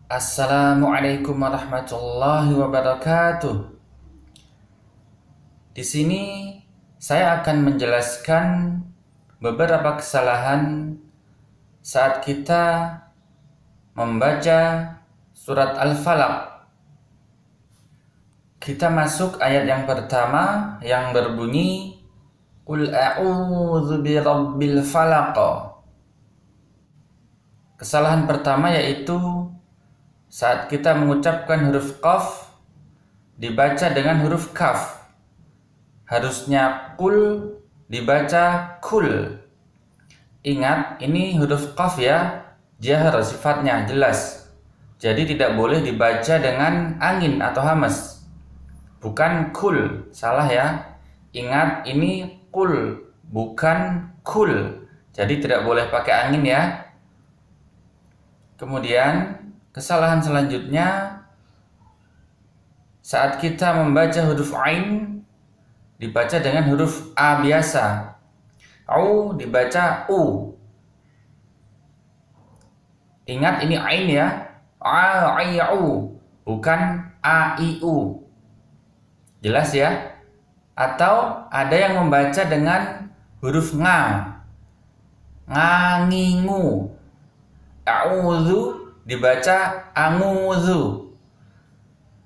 Assalamualaikum warahmatullahi wabarakatuh. Di sini saya akan menjelaskan beberapa kesalahan saat kita membaca surat Al-Falaq. Kita masuk ayat yang pertama yang berbunyi Qul a'udzu birabbil falaq. Kesalahan pertama yaitu saat kita mengucapkan huruf qaf dibaca dengan huruf kaf. Harusnya kul dibaca kul. Ingat, ini huruf qaf ya, jahar sifatnya jelas. Jadi tidak boleh dibaca dengan angin atau hamas. Bukan kul, salah ya. Ingat, ini kul, bukan kul. Jadi tidak boleh pakai angin ya. Kemudian kesalahan selanjutnya saat kita membaca huruf ain dibaca dengan huruf a biasa. Au dibaca u. Ingat ini ain ya. A i u, bukan a i u. Jelas ya? Atau ada yang membaca dengan huruf nga. Ngangingu. A'udzu dibaca angudzu.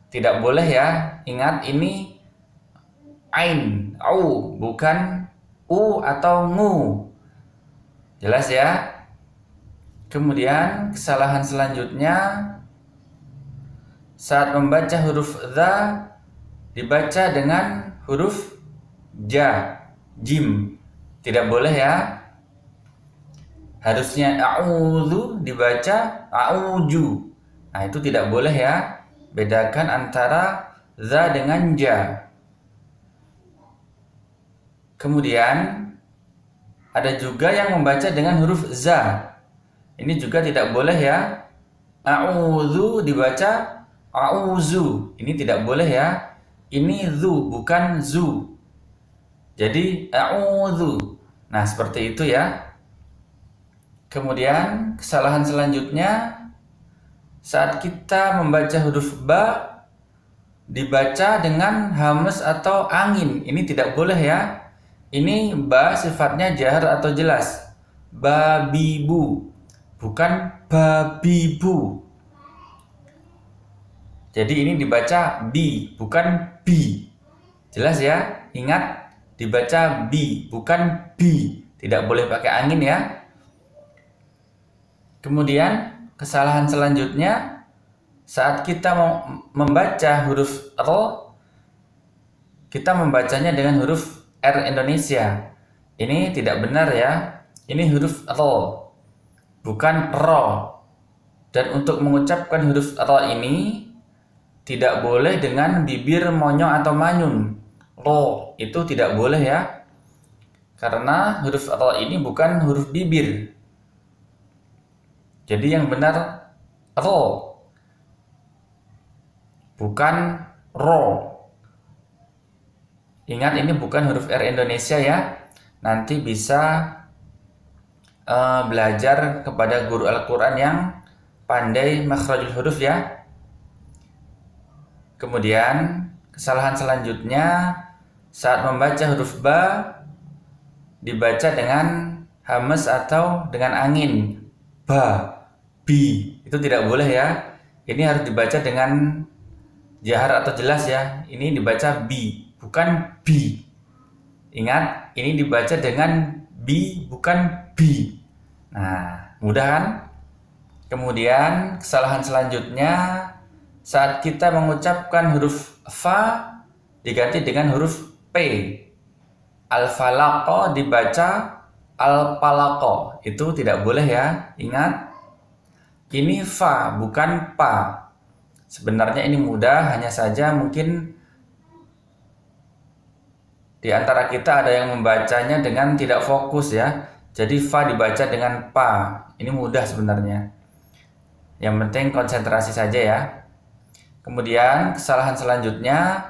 Tidak boleh ya. Ingat ini ain, au, bukan u atau ngu. Jelas ya? Kemudian kesalahan selanjutnya saat membaca huruf dha dibaca dengan huruf ja, jim. Tidak boleh ya. Harusnya a'udzu dibaca a'uju. Nah, itu tidak boleh ya. Bedakan antara za dengan ja. Kemudian ada juga yang membaca dengan huruf za. Ini juga tidak boleh ya. A'udzu dibaca a'uzu. Ini tidak boleh ya. Ini zu bukan zu. Jadi a'udzu. Nah, seperti itu ya. Kemudian kesalahan selanjutnya saat kita membaca huruf ba dibaca dengan hamas atau angin. Ini tidak boleh ya. Ini ba sifatnya jahar atau jelas. Babibu, bukan babibu. Jadi ini dibaca bi, bukan bi. Jelas ya? Ingat, dibaca bi, bukan bi. Tidak boleh pakai angin ya. Kemudian kesalahan selanjutnya saat kita mau membaca huruf r, kita membacanya dengan huruf R Indonesia. Ini tidak benar ya. Ini huruf r, bukan ro. Dan untuk mengucapkan huruf r ini tidak boleh dengan bibir monyong atau manyun. Ro itu tidak boleh ya. Karena huruf r ini bukan huruf bibir. Jadi yang benar ro, bukan ro. Ingat ini bukan huruf R Indonesia ya. Nanti bisa belajar kepada guru Al-Quran yang pandai makhrajul huruf ya. Kemudian kesalahan selanjutnya saat membaca huruf ba dibaca dengan hamas atau dengan angin. Ba, bi, itu tidak boleh ya. Ini harus dibaca dengan jahar atau jelas ya. Ini dibaca bi, bukan bi. Ingat, ini dibaca dengan bi, bukan bi. Nah, mudah kan? Kemudian kesalahan selanjutnya saat kita mengucapkan huruf fa diganti dengan huruf p. Al-falaq dibaca al-falaq. Itu tidak boleh ya. Ingat, ini fa bukan pa. Sebenarnya ini mudah, hanya saja mungkin di antara kita ada yang membacanya dengan tidak fokus ya. Jadi fa dibaca dengan pa. Ini mudah sebenarnya. Yang penting konsentrasi saja ya. Kemudian kesalahan selanjutnya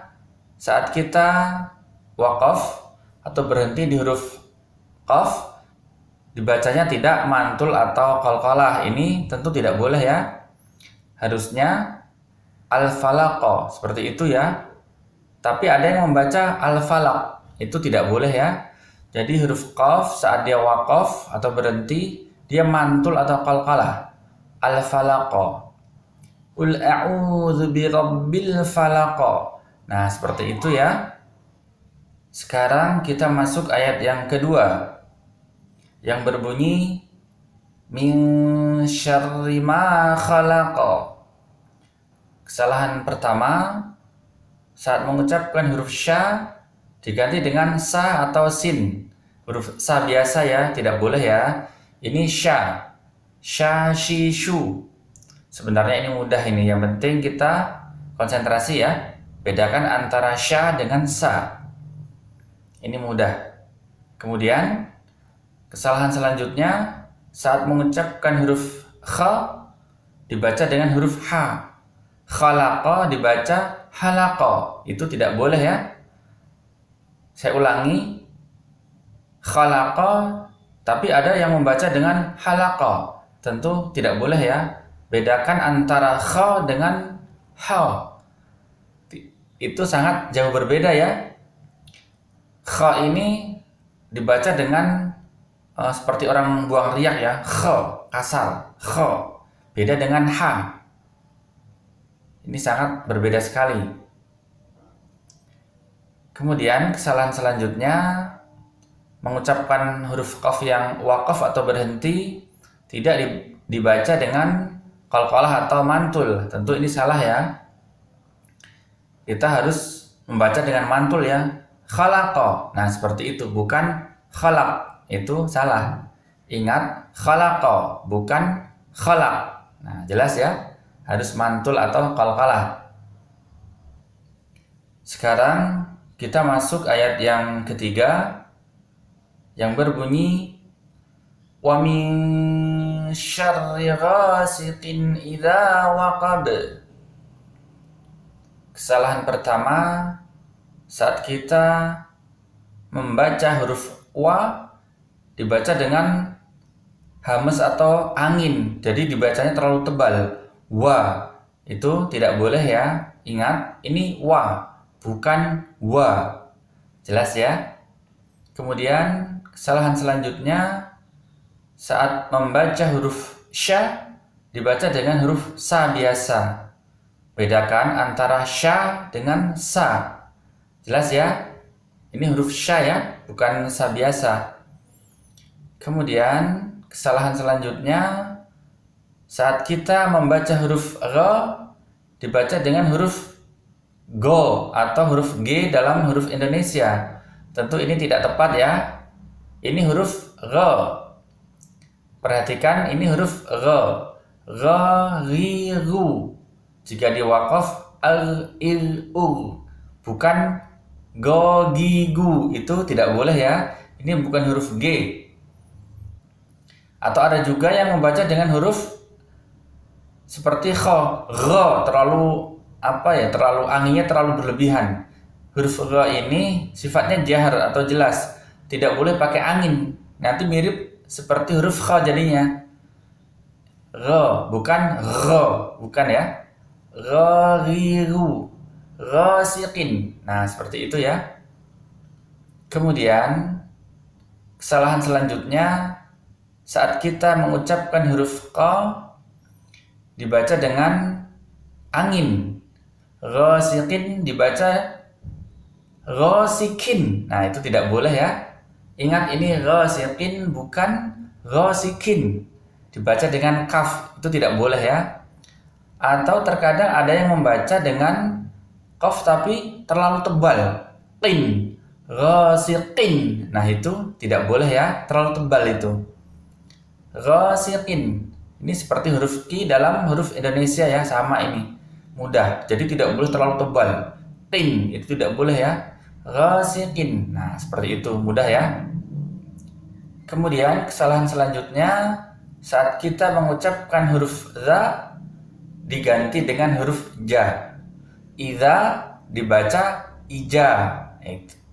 saat kita waqaf atau berhenti di huruf qaf dibacanya tidak mantul atau qalqalah. Ini tentu tidak boleh ya. harusnya al-falaq, seperti itu ya. Tapi ada yang membaca al-falaq, itu tidak boleh ya. Jadi huruf qaf saat dia waqaf atau berhenti, dia mantul atau qalqalah. Al-falaq. Qul a'udzu birabbil falaq. Nah, seperti itu ya. Sekarang kita masuk ayat yang kedua, yang berbunyi min syarri ma khalaq. Kesalahan pertama, saat mengucapkan huruf sya diganti dengan sa atau sin. Huruf sa biasa ya, tidak boleh ya. Ini sya, sya, shi, shu. Sebenarnya ini mudah ini, yang penting kita konsentrasi ya. Bedakan antara sya dengan sa. Ini mudah. Kemudian kesalahan selanjutnya, saat mengucapkan huruf kha dibaca dengan huruf ha. Khalaqa dibaca halaqa. Itu tidak boleh ya. Saya ulangi. Khalaqa, tapi ada yang membaca dengan halaqa. Tentu tidak boleh ya. Bedakan antara kha dengan ha. Itu sangat jauh berbeda ya. Kha ini dibaca dengan seperti orang buang riak ya. Kha, kasar. Kha. Beda dengan ha. Ini sangat berbeda sekali. Kemudian kesalahan selanjutnya, mengucapkan huruf qaf yang waqaf atau berhenti tidak dibaca dengan qalqalah atau mantul. Tentu ini salah ya. Kita harus membaca dengan mantul ya. Khalaqa. Nah, seperti itu, bukan khalaq. Itu salah. Ingat, khalaqa bukan khalaq. Nah, jelas ya. Harus mantul atau qalqalah. Sekarang kita masuk ayat yang ketiga yang berbunyi wa min syarri ghasiqin idza waqab. Kesalahan pertama, saat kita membaca huruf wa dibaca dengan hamas atau angin, jadi dibacanya terlalu tebal. Wa itu tidak boleh ya. Ingat, ini wa bukan wa. Jelas ya. Kemudian kesalahan selanjutnya, saat membaca huruf sya dibaca dengan huruf sa biasa. Bedakan antara sya dengan sa. Jelas ya? Ini huruf sya ya, bukan sa biasa. Kemudian kesalahan selanjutnya, saat kita membaca huruf ra dibaca dengan huruf go atau huruf g dalam huruf Indonesia. Tentu ini tidak tepat ya. Ini huruf ra. Perhatikan, ini huruf ra. Ra, ri, ru. Jika diwaqaf al, il, ur. Bukan go, gi, gu. Itu tidak boleh ya. Ini bukan huruf G. Atau ada juga yang membaca dengan huruf seperti kha. Ra, terlalu terlalu anginnya terlalu berlebihan. Huruf ra ini sifatnya jahar atau jelas. Tidak boleh pakai angin. Nanti mirip seperti huruf kha jadinya. Ra, bukan ra. Bukan ya. Ra, ri, ru. Ghasiqin. Nah, seperti itu ya. Kemudian kesalahan selanjutnya, saat kita mengucapkan huruf qa dibaca dengan angin. Ghasiqin dibaca ghasikin. Nah, itu tidak boleh ya. Ingat, ini ghasiqin bukan ghasikin. Dibaca dengan kaf. Itu tidak boleh ya. Atau terkadang ada yang membaca dengan qaf tapi terlalu tebal. Qin. Ghasiqin. Nah, itu tidak boleh ya. Terlalu tebal itu. Ghasiqin. Ini seperti huruf Q dalam huruf Indonesia ya. Sama ini. Mudah. Jadi tidak boleh terlalu tebal. Qin. Itu tidak boleh ya. Ghasiqin. Nah, seperti itu. Mudah ya. Kemudian kesalahan selanjutnya, saat kita mengucapkan huruf za diganti dengan huruf ja. Idza dibaca ija.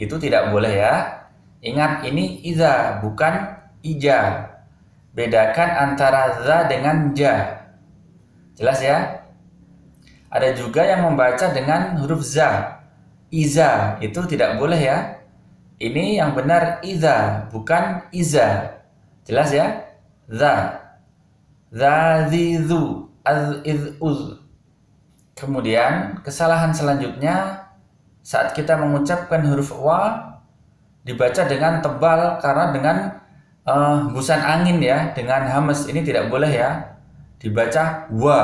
Itu tidak boleh ya. Ingat, ini idza bukan ija. Bedakan antara za dengan ja. Jelas ya? Ada juga yang membaca dengan huruf za. Iza, itu tidak boleh ya. Ini yang benar iza, bukan iza. Jelas ya? Za. Za, zi, zu, az, iz, uz. Kemudian kesalahan selanjutnya saat kita mengucapkan huruf wa dibaca dengan tebal karena dengan hembusan angin ya, dengan hamas. Ini tidak boleh ya. Dibaca wa.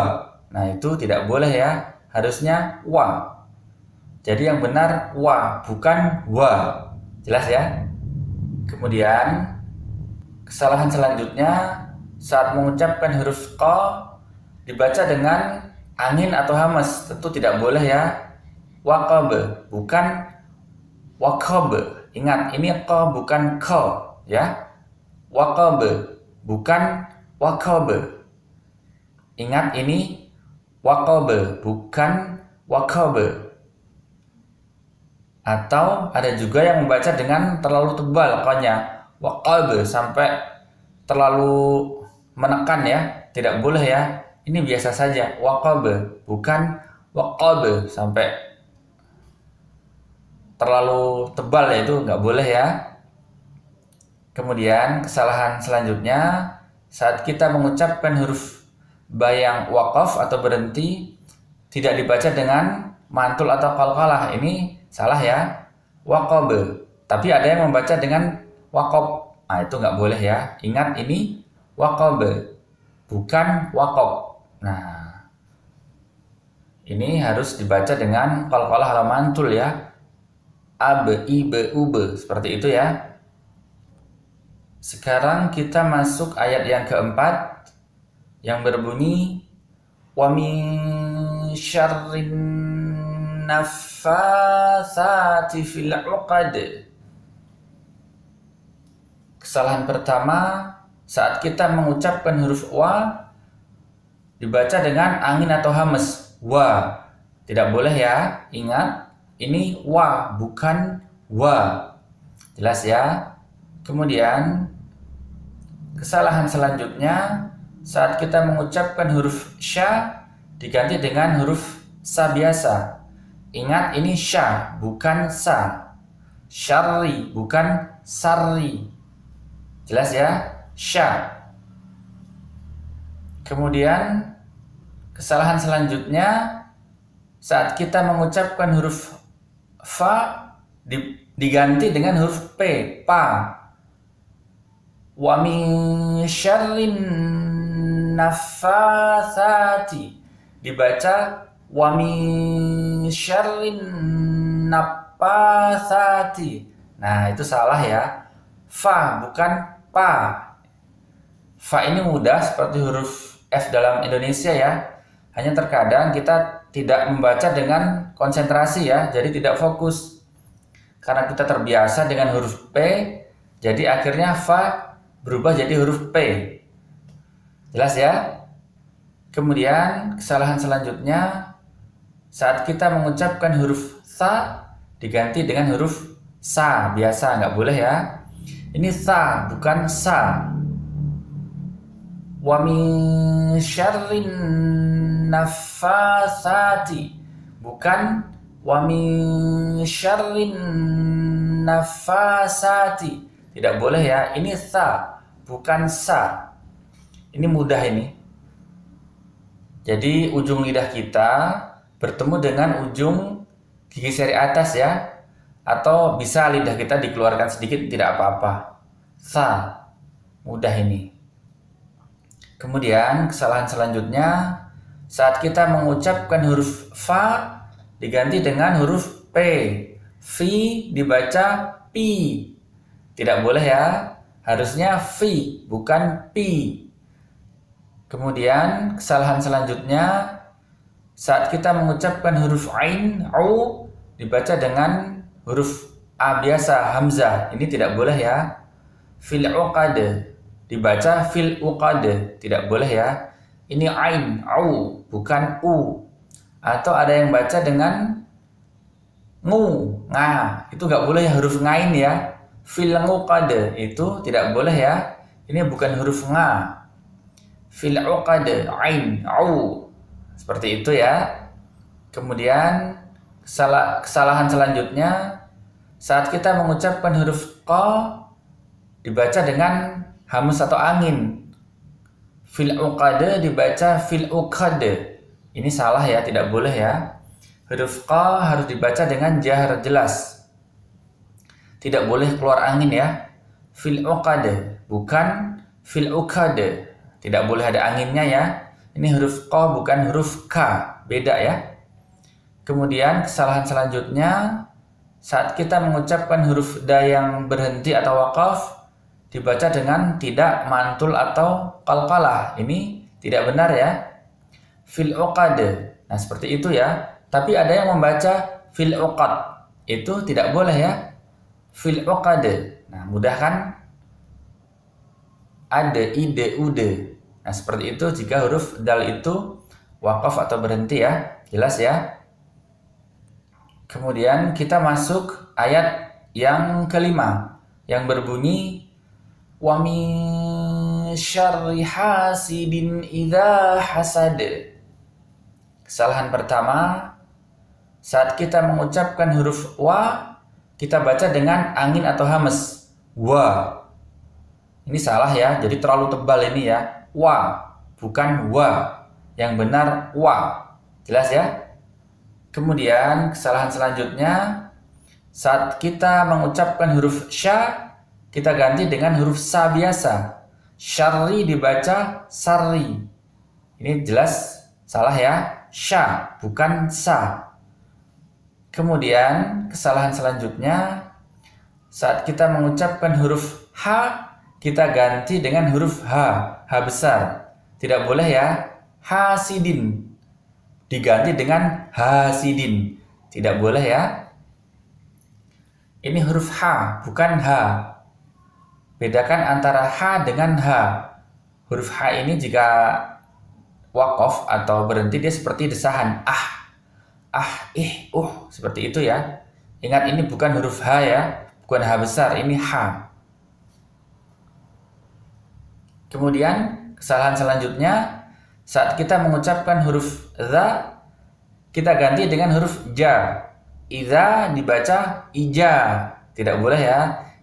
Nah, itu tidak boleh ya. Harusnya wa. Jadi yang benar wa, bukan wa. Jelas ya? Kemudian kesalahan selanjutnya saat mengucapkan huruf qa dibaca dengan angin atau hamas. Tentu tidak boleh ya. Waqab, bukan waqab. Ingat, ini qa bukan qa ya. Waqab, bukan waqab. Ingat, ini waqab, bukan waqab. Atau ada juga yang membaca dengan terlalu tebal qa-nya, waqab, sampai terlalu menekan ya. Tidak boleh ya. Ini biasa saja, waqab, bukan waqab, sampai terlalu tebal ya, itu nggak boleh ya. Kemudian kesalahan selanjutnya saat kita mengucapkan huruf ba yang waqaf atau berhenti tidak dibaca dengan mantul atau qalqalah. Ini salah ya. Waqab. Tapi ada yang membaca dengan waqaf. Nah, itu nggak boleh ya. Ingat, ini waqab, bukan waqaf. Nah, ini harus dibaca dengan qalqalah atau mantul ya. Ab, ib, ub, seperti itu ya. Sekarang kita masuk ayat yang keempat yang berbunyi wa min syarrin naffatsati fil 'uqad. Kesalahan pertama saat kita mengucapkan huruf wa dibaca dengan angin atau hamas. Wa. Tidak boleh ya. Ingat, ini wa, bukan wa. Jelas ya? Kemudian kesalahan selanjutnya saat kita mengucapkan huruf sya diganti dengan huruf sa biasa. Ingat, ini sya, bukan sa. Syarri, bukan sarri. Jelas ya? Sya. Kemudian kesalahan selanjutnya saat kita mengucapkan huruf fa diganti dengan huruf p, pa. Wa min syarrin naffatsati dibaca wa min syarrin naffatsati. Nah, itu salah ya. Fa, bukan pa. Fa ini mudah seperti huruf F dalam Indonesia ya. Hanya terkadang kita tidak membaca dengan konsentrasi ya, jadi tidak fokus. Karena kita terbiasa dengan huruf P, jadi akhirnya fa berubah jadi huruf P. Jelas ya? Kemudian kesalahan selanjutnya saat kita mengucapkan huruf sa diganti dengan huruf sa biasa, nggak boleh ya. Ini sa, bukan sa. Wa min syarrin naffatsati, bukan wa min syarrin naffatsati. Tidak boleh ya. Ini sa, bukan sa. Ini mudah ini. Jadi ujung lidah kita bertemu dengan ujung gigi seri atas ya. Atau bisa lidah kita dikeluarkan sedikit, tidak apa-apa. Sa, mudah ini. Kemudian kesalahan selanjutnya saat kita mengucapkan huruf fa diganti dengan huruf p. Fi dibaca pi. Tidak boleh ya. Harusnya fi, bukan pi. Kemudian kesalahan selanjutnya saat kita mengucapkan huruf ain, au dibaca dengan huruf a biasa, hamzah. Ini tidak boleh ya. Fil uqad dibaca fil uqad, tidak boleh ya. Ini ain, au, bukan u. Atau ada yang baca dengan ngu, nga. Itu nggak boleh ya, huruf ngain ya. Fil uqad itu tidak boleh ya. Ini bukan huruf nga. Fil uqad, ain, au. Seperti itu ya. Kemudian kesalahan selanjutnya, saat kita mengucapkan huruf qa dibaca dengan hamas atau angin. Fil uqada dibaca fil uqada. Ini salah ya, tidak boleh ya. Huruf qa harus dibaca dengan jahar jelas. Tidak boleh keluar angin ya. Fil uqada, bukan fil uqada. Tidak boleh ada anginnya ya. Ini huruf qa bukan huruf k, beda ya. Kemudian kesalahan selanjutnya, saat kita mengucapkan huruf da yang berhenti atau waqaf dibaca dengan tidak mantul atau qalqalah. Ini tidak benar ya. Fil uqad. Nah, seperti itu ya. Tapi ada yang membaca fil uqad. Itu tidak boleh ya. Fil uqad. Nah, mudah kan? Ada ide ude. Nah, seperti itu jika huruf dal itu waqaf atau berhenti ya. Jelas ya? Kemudian kita masuk ayat yang kelima yang berbunyi wa min syarri hasidin idza hasad. Kesalahan pertama, saat kita mengucapkan huruf wa, kita baca dengan angin atau hamas. Wa. Ini salah ya, jadi terlalu tebal ini ya. Wa, bukan wa. Yang benar wa. Jelas ya? Kemudian kesalahan selanjutnya, saat kita mengucapkan huruf sya, kita ganti dengan huruf sa biasa. Syarri dibaca sarri. Ini jelas salah ya. Sya, bukan sa. Kemudian kesalahan selanjutnya, saat kita mengucapkan huruf H, kita ganti dengan huruf H, H besar. Tidak boleh ya, hasidin. Diganti dengan hasidin. Tidak boleh ya. Ini huruf H, bukan H. Bedakan antara H dengan H. Huruf H ini jika waqaf atau berhenti dia seperti desahan. Seperti itu ya. Ingat ini bukan huruf H ya, bukan H besar, ini H. Kemudian kesalahan selanjutnya, saat kita mengucapkan huruf za, kita ganti dengan huruf ja. Iza dibaca ija. Tidak boleh ya.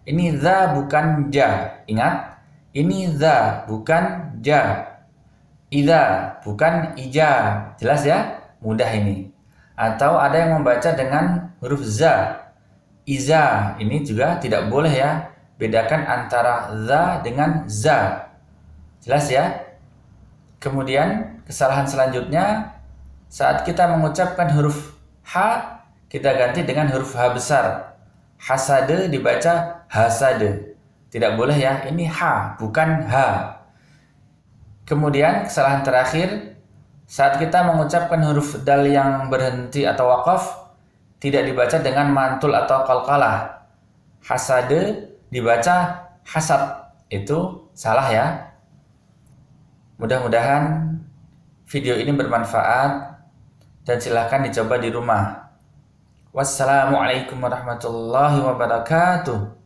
Ini za bukan ja. Ingat, ini za bukan ja. Iza bukan ija. Jelas ya? Mudah ini. Atau ada yang membaca dengan huruf za. Iza. Ini juga tidak boleh ya. Bedakan antara za dengan za. Jelas ya? Kemudian kesalahan selanjutnya, saat kita mengucapkan huruf H, kita ganti dengan huruf H besar. Hasade dibaca hasade. Tidak boleh ya, ini H, bukan H. Kemudian kesalahan terakhir, saat kita mengucapkan huruf dal yang berhenti atau waqaf, tidak dibaca dengan mantul atau qalqalah. Hasade dibaca hasad. Itu salah ya. Mudah-mudahan video ini bermanfaat dan silahkan dicoba di rumah. Wassalamualaikum warahmatullahi wabarakatuh.